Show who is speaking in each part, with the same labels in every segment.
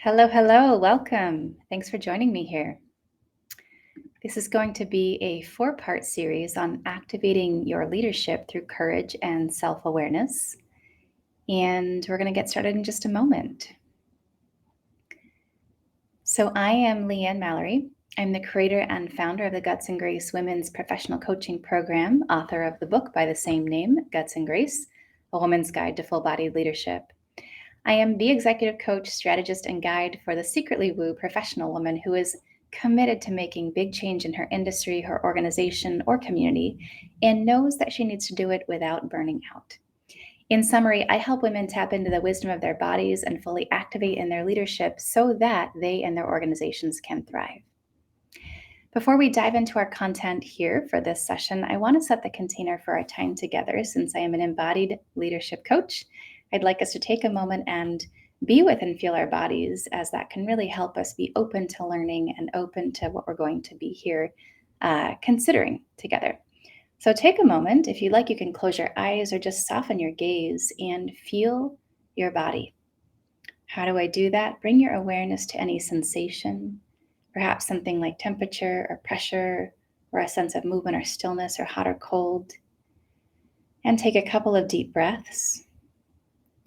Speaker 1: Hello, hello, welcome. Thanks for joining me here. This is going to be a four-part series on activating your leadership through courage and self-awareness. And we're going to get started in just a moment. So, I am Leanne Mallorie. I'm the creator and founder of the Guts and Grace Women's Professional Coaching Program, author of the book by the same name, Guts and Grace, A Woman's Guide to Full-Bodied Leadership. I am the executive coach, strategist, and guide for the secretly woo professional woman who is committed to making big change in her industry, her organization, or community, and knows that she needs to do it without burning out. In summary, I help women tap into the wisdom of their bodies and fully activate in their leadership so that they and their organizations can thrive. Before we dive into our content here for this session, I want to set the container for our time together. Since I am an embodied leadership coach, I'd like us to take a moment and be with and feel our bodies, as that can really help us be open to learning and open to what we're going to be here considering together. So take a moment. If you'd like, you can close your eyes or just soften your gaze and feel your body. How do I do that? Bring your awareness to any sensation, perhaps something like temperature or pressure, or a sense of movement or stillness or hot or cold. And take a couple of deep breaths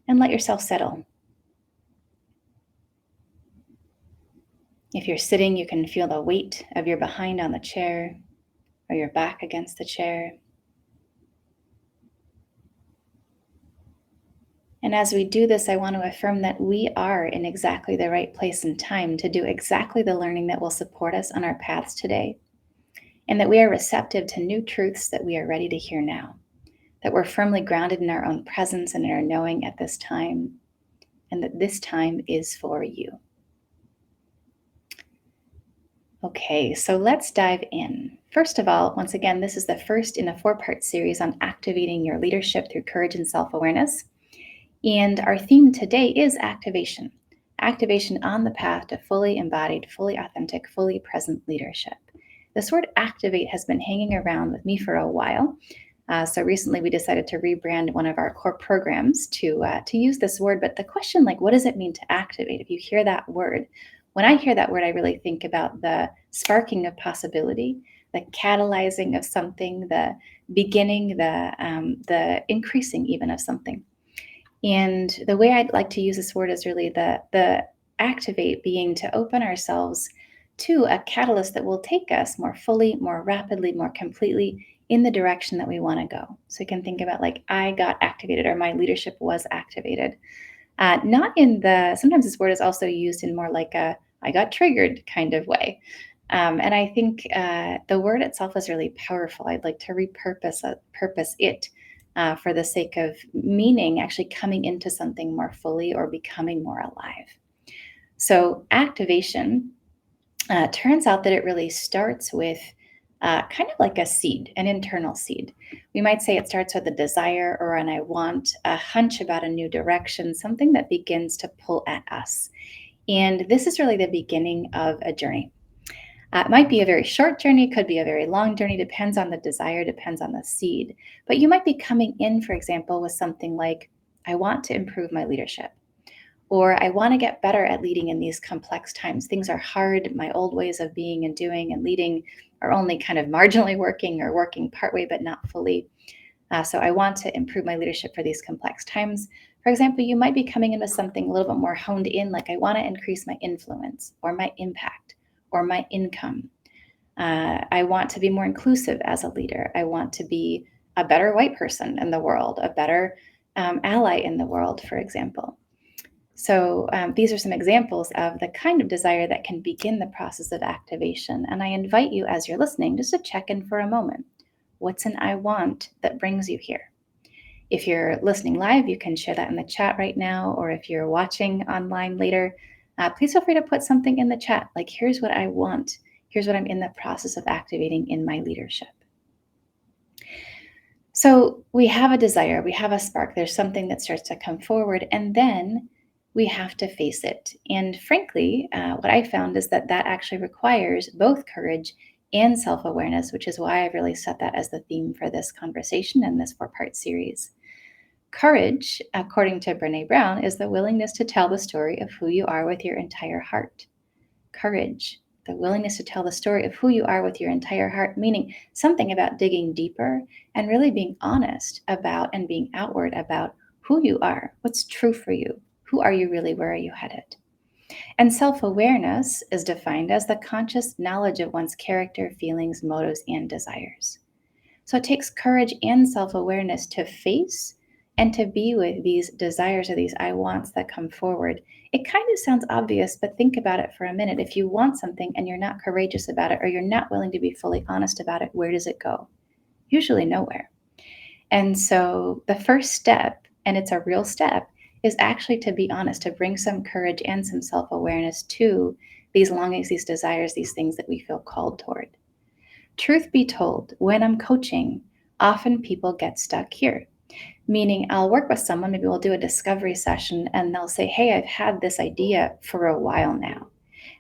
Speaker 1: and let yourself settle. If you're sitting, you can feel the weight of your behind on the chair or your back against the chair. And as we do this, I want to affirm that we are in exactly the right place and time to do exactly the learning that will support us on our paths today, and that we are receptive to new truths that we are ready to hear now, that we're firmly grounded in our own presence and in our knowing at this time, and that this time is for you. Okay, so let's dive in. First of all, once again, this is the first in a four-part series on activating your leadership through courage and self-awareness. And our theme today is activation. Activation on the path to fully embodied, fully authentic, fully present leadership. This word activate has been hanging around with me for a while. So recently we decided to rebrand one of our core programs to use this word. But the question, like, what does it mean to activate? If you hear that word, when I hear that word, I really think about the sparking of possibility, the catalyzing of something, the beginning, the increasing even of something. And the way I'd like to use this word is really the activate being to open ourselves to a catalyst that will take us more fully, more rapidly, more completely in the direction that we want to go. So you can think about, like, I got activated, or my leadership was activated. Not in the, sometimes this word is also used in more like a, I got triggered kind of way. And I think the word itself is really powerful. I'd like to repurpose purpose it for the sake of meaning, actually coming into something more fully or becoming more alive. So activation turns out that it really starts with kind of like a seed, an internal seed. We might say it starts with a desire or an I want, a hunch about a new direction, something that begins to pull at us. And this is really the beginning of a journey. It might be a very short journey, could be a very long journey, depends on the desire, depends on the seed. But you might be coming in, for example, with something like, I want to improve my leadership, or I want to get better at leading in these complex times. Things are hard. My old ways of being and doing and leading are only kind of marginally working or working partway, but not fully. So I want to improve my leadership for these complex times. For example, you might be coming in with something a little bit more honed in, like I want to increase my influence or my impact or my income. I want to be more inclusive as a leader. I want to be a better white person in the world, a better ally in the world, for example. So these are some examples of the kind of desire that can begin the process of activation. And I invite you, as you're listening, just to check in for a moment. What's an I want that brings you here? If you're listening live, you can share that in the chat right now, or if you're watching online later, please feel free to put something in the chat, like, here's what I want. Here's what I'm in the process of activating in my leadership. So we have a desire, we have a spark, there's something that starts to come forward, and then we have to face it. And frankly, what I found is that actually requires both courage and self-awareness, which is why I've really set that as the theme for this conversation and this four-part series. Courage, according to Brene Brown, is the willingness to tell the story of who you are with your entire heart. Courage, the willingness to tell the story of who you are with your entire heart, meaning something about digging deeper and really being honest about and being outward about who you are, what's true for you, who are you really, where are you headed? And self awareness is defined as the conscious knowledge of one's character, feelings, motives, and desires. So it takes courage and self awareness to face and to be with these desires or these I wants that come forward. It kind of sounds obvious, but think about it for a minute. If you want something and you're not courageous about it, or you're not willing to be fully honest about it, where does it go? Usually nowhere. And so the first step, and it's a real step, is actually to be honest, to bring some courage and some self awareness to these longings, these desires, these things that we feel called toward. Truth be told, when I'm coaching, often people get stuck here. Meaning, I'll work with someone, maybe we'll do a discovery session, and they'll say, "Hey, I've had this idea for a while now."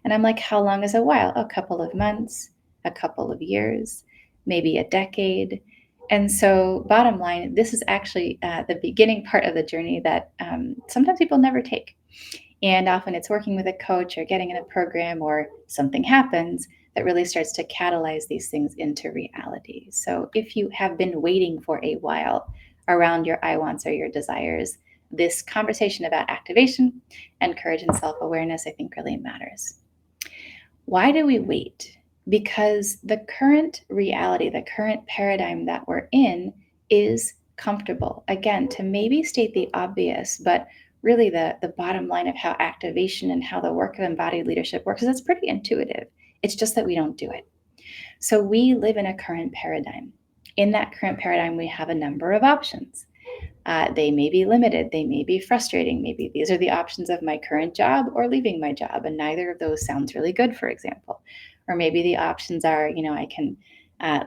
Speaker 1: And I'm like, "How long is a while?" "A couple of months, a couple of years, maybe a decade." And so, bottom line, this is actually the beginning part of the journey that sometimes people never take. And often it's working with a coach or getting in a program or something happens that really starts to catalyze these things into reality. So if you have been waiting for a while around your I wants or your desires, this conversation about activation and courage and self awareness, I think, really matters. Why do we wait? Because the current reality, the current paradigm that we're in is comfortable. Again, to maybe state the obvious, but really the bottom line of how activation and how the work of embodied leadership works is it's pretty intuitive. It's just that we don't do it. So we live in a current paradigm. In that current paradigm, we have a number of options. They may be limited, they may be frustrating. Maybe these are the options of my current job or leaving my job, and neither of those sounds really good, for example. Or maybe the options are, I can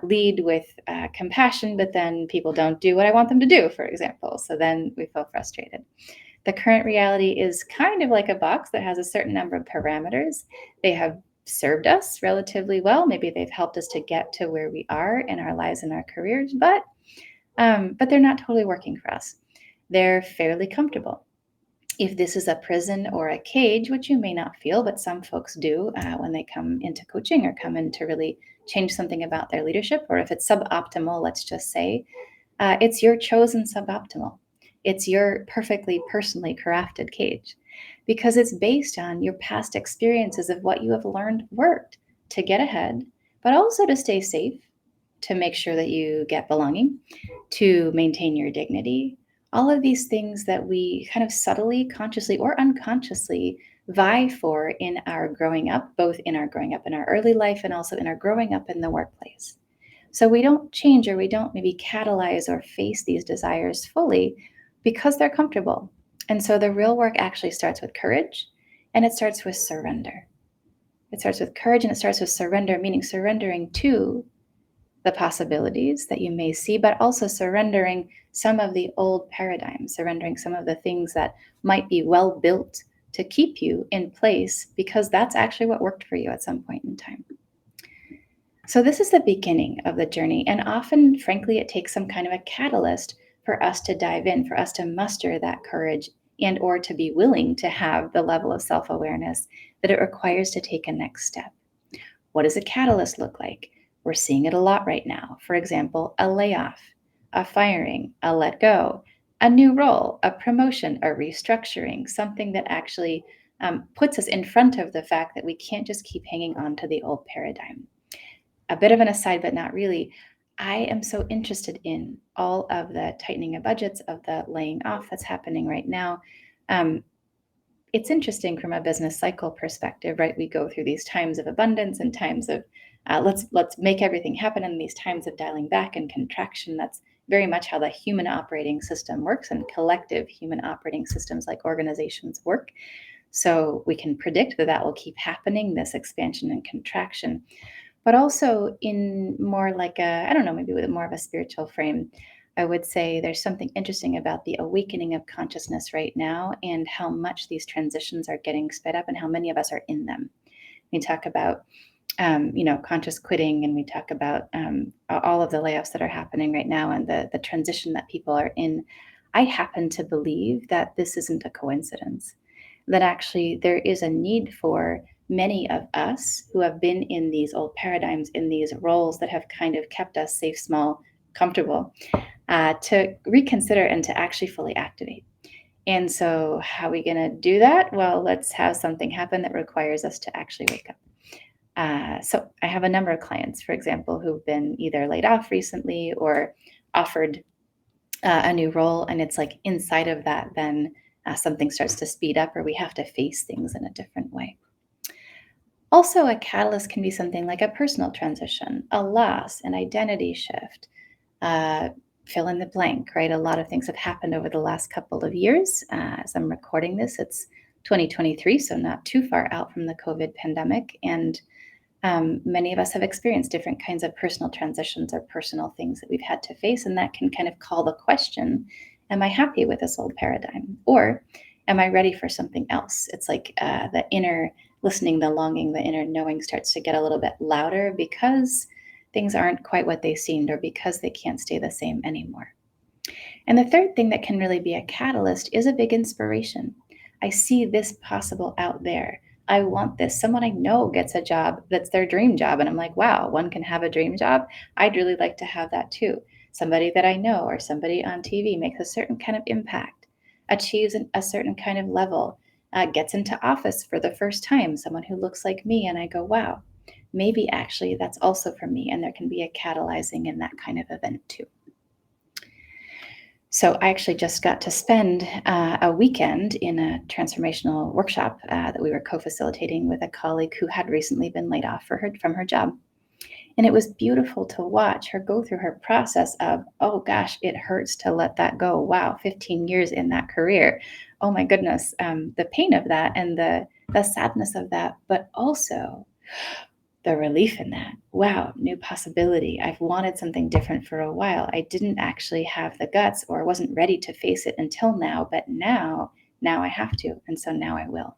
Speaker 1: lead with compassion, but then people don't do what I want them to do, for example. So then we feel frustrated. The current reality is kind of like a box that has a certain number of parameters. They have served us relatively well. Maybe they've helped us to get to where we are in our lives and our careers, but they're not totally working for us. They're fairly comfortable. If this is a prison or a cage, which you may not feel, but some folks do when they come into coaching or come in to really change something about their leadership, or if it's suboptimal, let's just say, it's your chosen suboptimal. It's your perfectly personally crafted cage because it's based on your past experiences of what you have learned worked to get ahead, but also to stay safe, to make sure that you get belonging, to maintain your dignity. All of these things that we kind of subtly, consciously, or unconsciously vie for in our growing up, both in our growing up in our early life and also in our growing up in the workplace. So we don't change or we don't maybe catalyze or face these desires fully because they're comfortable. And so the real work actually starts with courage and it starts with surrender. It starts with courage and it starts with surrender, meaning surrendering to the possibilities that you may see, but also surrendering some of the old paradigms, surrendering some of the things that might be well built to keep you in place because that's actually what worked for you at some point in time. So this is the beginning of the journey. And often, frankly, it takes some kind of a catalyst for us to dive in, for us to muster that courage and or to be willing to have the level of self-awareness that it requires to take a next step. What does a catalyst look like? We're seeing it a lot right now. For example, a layoff, a firing, a let go, a new role, a promotion, a restructuring, something that actually puts us in front of the fact that we can't just keep hanging on to the old paradigm. A bit of an aside, but not really. I am so interested in all of the tightening of budgets, of the laying off that's happening right now. Um, it's interesting from a business cycle perspective, right? We go through these times of abundance and times of let's make everything happen, and these times of dialing back and contraction. That's very much how the human operating system works, and collective human operating systems like organizations work. So we can predict that will keep happening, this expansion and contraction. But also in more like I don't know, maybe with more of a spiritual frame, I would say there's something interesting about the awakening of consciousness right now and how much these transitions are getting sped up and how many of us are in them. We talk about, conscious quitting, and we talk about all of the layoffs that are happening right now and the transition that people are in. I happen to believe that this isn't a coincidence, that actually there is a need for many of us who have been in these old paradigms, in these roles that have kind of kept us safe, small, comfortable, to reconsider and to actually fully activate. And so, how are we going to do that? Well, let's have something happen that requires us to actually wake up. So, I have a number of clients, for example, who've been either laid off recently or offered a new role. And it's like inside of that, then something starts to speed up, or we have to face things in a different way. Also, a catalyst can be something like a personal transition, a loss, an identity shift, uh, fill in the blank, right? A lot of things have happened over the last couple of years. As I'm recording this, it's 2023, so not too far out from the COVID pandemic. And many of us have experienced different kinds of personal transitions or personal things that we've had to face. And that can kind of call the question, am I happy with this old paradigm? Or am I ready for something else? It's like the inner listening, the longing, the inner knowing starts to get a little bit louder because things aren't quite what they seemed or because they can't stay the same anymore. And the third thing that can really be a catalyst is a big inspiration. I see this possible out there. I want this. Someone I know gets a job that's their dream job. And I'm like, wow, one can have a dream job. I'd really like to have that too. Somebody that I know or somebody on TV makes a certain kind of impact, achieves a certain kind of level, gets into office for the first time, someone who looks like me. And I go, wow, maybe actually that's also for me. And there can be a catalyzing in that kind of event too. So I actually just got to spend a weekend in a transformational workshop that we were co-facilitating with a colleague who had recently been laid off from her job. And it was beautiful to watch her go through her process of, oh gosh, it hurts to let that go. Wow, 15 years in that career. Oh my goodness, the pain of that and the sadness of that, but also the relief in that. Wow, new possibility. I've wanted something different for a while. I didn't actually have the guts or wasn't ready to face it until now, but now I have to. And so now I will.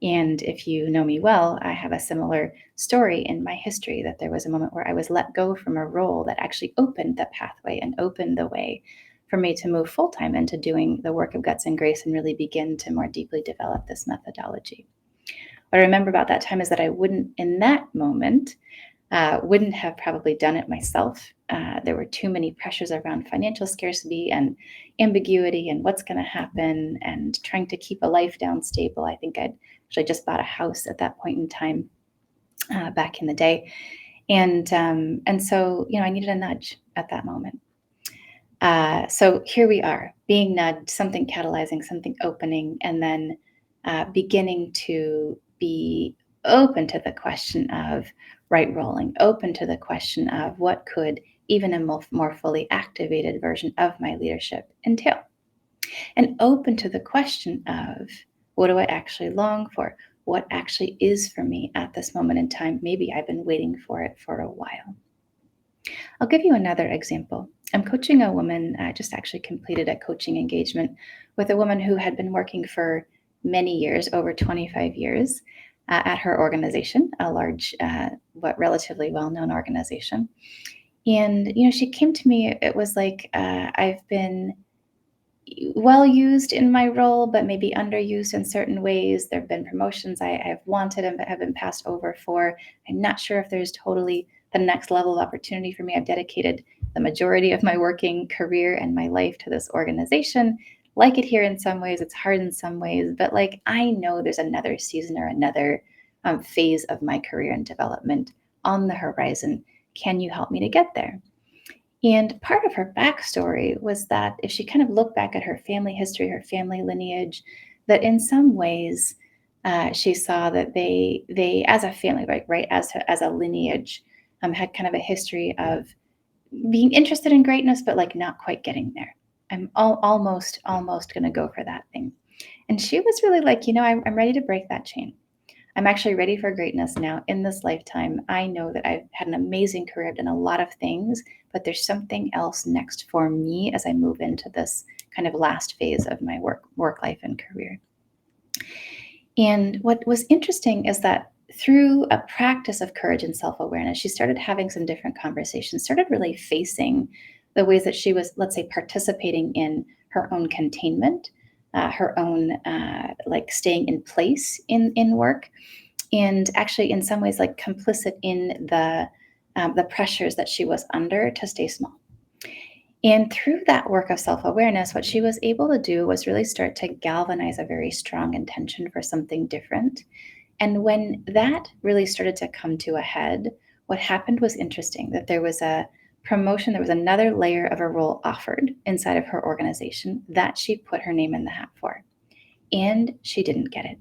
Speaker 1: And if you know me well, I have a similar story in my history that there was a moment where I was let go from a role that actually opened the pathway and opened the way for me to move full time into doing the work of guts and grace and really begin to more deeply develop this methodology. What I remember about that time is that I wouldn't, in that moment, wouldn't have probably done it myself. There were too many pressures around financial scarcity and ambiguity and what's going to happen and trying to keep a life down stable. I think I'd actually just bought a house at that point in time back in the day, and so I needed a nudge at that moment. So here we are, being nudged, something catalyzing, something opening, and then beginning to be open to the question of right rolling, open to the question of what could even a more fully activated version of my leadership entail, and open to the question of what do I actually long for? What actually is for me at this moment in time? Maybe I've been waiting for it for a while. I'll give you another example. I'm coaching a woman, I just actually completed a coaching engagement with a woman who had been working for many years, over 25 years, at her organization, a large, but relatively well known organization. And, she came to me, it was like, I've been well used in my role, but maybe underused in certain ways. There have been promotions I've wanted and have been passed over for. I'm not sure if there's totally the next level of opportunity for me. I've dedicated the majority of my working career and my life to this organization. Like it here in some ways, it's hard in some ways, but like I know there's another season or another phase of my career and development on the horizon. Can you help me to get there? And part of her backstory was that if she kind of looked back at her family history, her family lineage, that in some ways she saw that they as a family, right, as a lineage, had kind of a history of being interested in greatness, but like not quite getting there. I'm almost going to go for that thing. And she was really like, I'm ready to break that chain. I'm actually ready for greatness now in this lifetime. I know that I've had an amazing career, I've done a lot of things, but there's something else next for me as I move into this kind of last phase of my work life and career. And what was interesting is that through a practice of courage and self-awareness, she started having some different conversations, started really facing the ways that she was, let's say, participating in her own containment, her own like staying in place in work, and actually in some ways like complicit in the pressures that she was under to stay small. And through that work of self awareness, what she was able to do was really start to galvanize a very strong intention for something different. And when that really started to come to a head, what happened was interesting that there was a promotion, there was another layer of a role offered inside of her organization that she put her name in the hat for. And she didn't get it.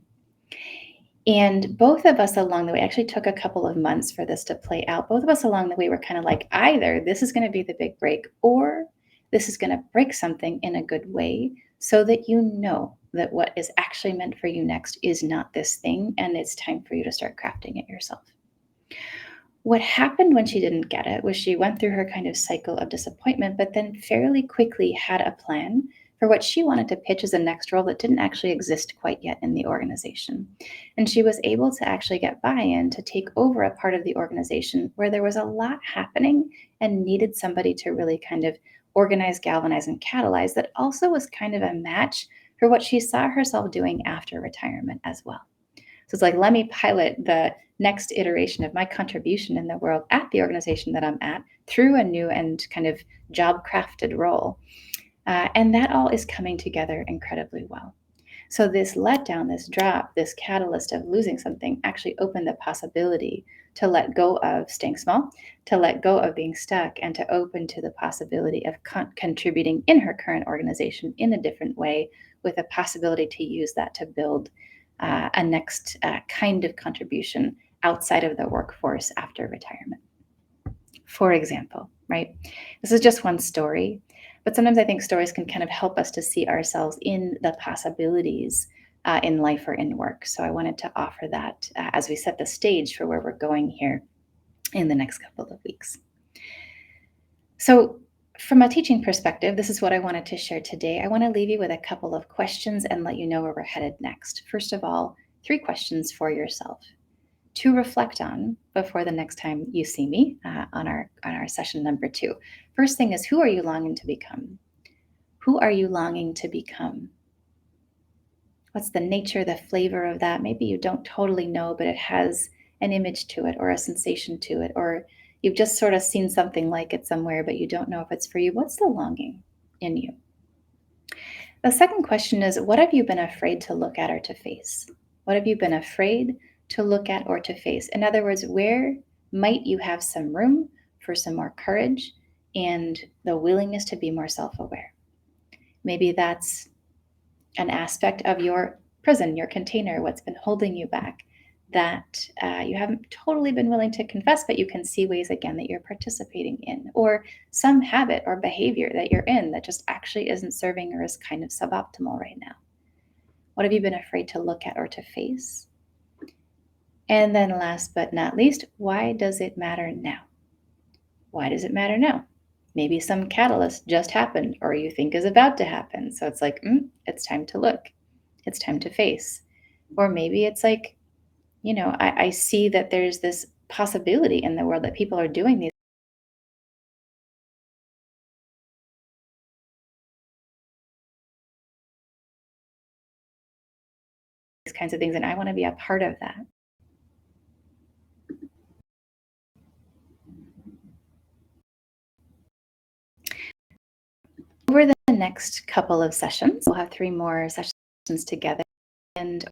Speaker 1: And both of us along the way actually took a couple of months for this to play out. Both of us along the way were kind of like, either this is going to be the big break, or this is going to break something in a good way so that you know that what is actually meant for you next is not this thing, and it's time for you to start crafting it yourself. What happened when she didn't get it was she went through her kind of cycle of disappointment, but then fairly quickly had a plan for what she wanted to pitch as a next role that didn't actually exist quite yet in the organization. And she was able to actually get buy-in to take over a part of the organization where there was a lot happening and needed somebody to really kind of organize, galvanize, and catalyze that also was kind of a match for what she saw herself doing after retirement as well. So it's like, let me pilot the next iteration of my contribution in the world at the organization that I'm at through a new and kind of job crafted role. And that all is coming together incredibly well. So this letdown, this drop, this catalyst of losing something actually opened the possibility to let go of staying small, to let go of being stuck, and to open to the possibility of contributing in her current organization in a different way, with a possibility to use that to build a next kind of contribution outside of the workforce after retirement. For example, right? This is just one story, but sometimes I think stories can kind of help us to see ourselves in the possibilities in life or in work. So I wanted to offer that as we set the stage for where we're going here in the next couple of weeks. So, from a teaching perspective, this is what I wanted to share today. I want to leave you with a couple of questions and let you know where we're headed next. First of all, 3 questions for yourself to reflect on before the next time you see me on our session number 2. First thing is, who are you longing to become? Who are you longing to become? What's the nature, the flavor of that? Maybe you don't totally know, but it has an image to it or a sensation to it, or you've just sort of seen something like it somewhere, but you don't know if it's for you. What's the longing in you? The second question is, what have you been afraid to look at or to face? What have you been afraid to look at or to face? In other words, where might you have some room for some more courage and the willingness to be more self-aware? Maybe that's an aspect of your prison, your container, what's been holding you back, that you haven't totally been willing to confess, but you can see ways again that you're participating in, or some habit or behavior that you're in that just actually isn't serving or is kind of suboptimal right now. What have you been afraid to look at or to face? And then last but not least, why does it matter now? Why does it matter now? Maybe some catalyst just happened or you think is about to happen. So it's like, it's time to look. It's time to face. Or maybe it's like, I see that there's this possibility in the world that people are doing these kinds of things, and I want to be a part of that. Over the next couple of sessions, we'll have 3 more sessions together. And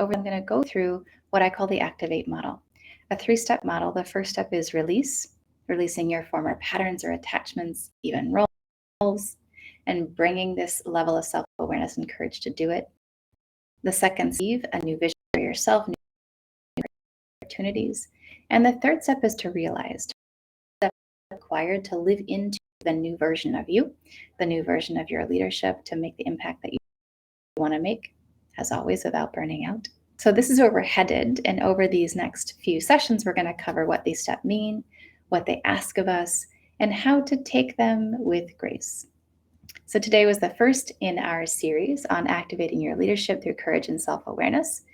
Speaker 1: I'm going to go through what I call the Activate model, a 3-step model. The first step is releasing your former patterns or attachments, even roles, and bringing this level of self-awareness and courage to do it. The second, conceive a new vision for yourself, new opportunities. And the third step is to realize that required to live into the new version of you, the new version of your leadership, to make the impact that you want to make, as always, without burning out. So this is where we're headed. And over these next few sessions, we're going to cover what these steps mean, what they ask of us, and how to take them with grace. So today was the first in our series on activating your leadership through courage and self-awareness.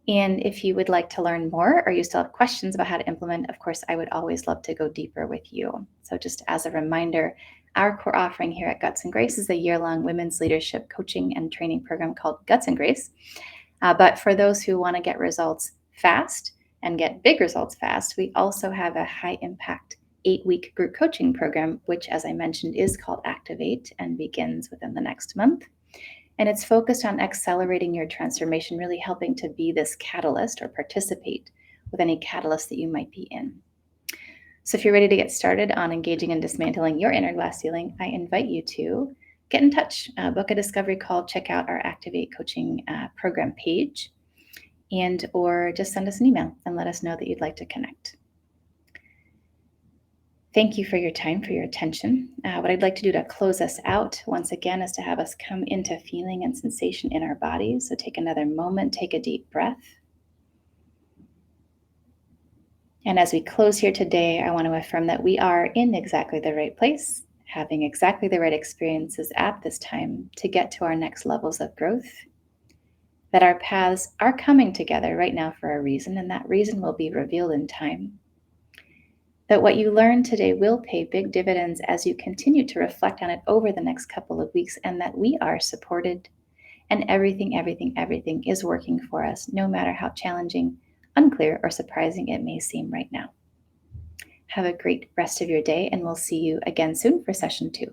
Speaker 1: And if you would like to learn more, or you still have questions about how to implement, of course, I would always love to go deeper with you. So just as a reminder, Our core offering here at Guts and Grace is a year-long women's leadership coaching and training program called Guts and Grace. But for those who want to get results fast and get big results fast, we also have a high-impact 8-week group coaching program, which, as I mentioned, is called Activate and begins within the next month. And it's focused on accelerating your transformation, really helping to be this catalyst or participate with any catalyst that you might be in. So if you're ready to get started on engaging and dismantling your inner glass ceiling, I invite you to get in touch, book a discovery call, check out our Activate coaching program page, or just send us an email and let us know that you'd like to connect. Thank you for your time, for your attention. What I'd like to do to close us out, once again, is to have us come into feeling and sensation in our bodies. So take another moment, take a deep breath. And as we close here today, I want to affirm that we are in exactly the right place, having exactly the right experiences at this time to get to our next levels of growth, that our paths are coming together right now for a reason, and that reason will be revealed in time. That what you learned today will pay big dividends as you continue to reflect on it over the next couple of weeks, and that we are supported and everything is working for us, no matter how challenging, unclear, or surprising it may seem right now. Have a great rest of your day, and we'll see you again soon for session 2.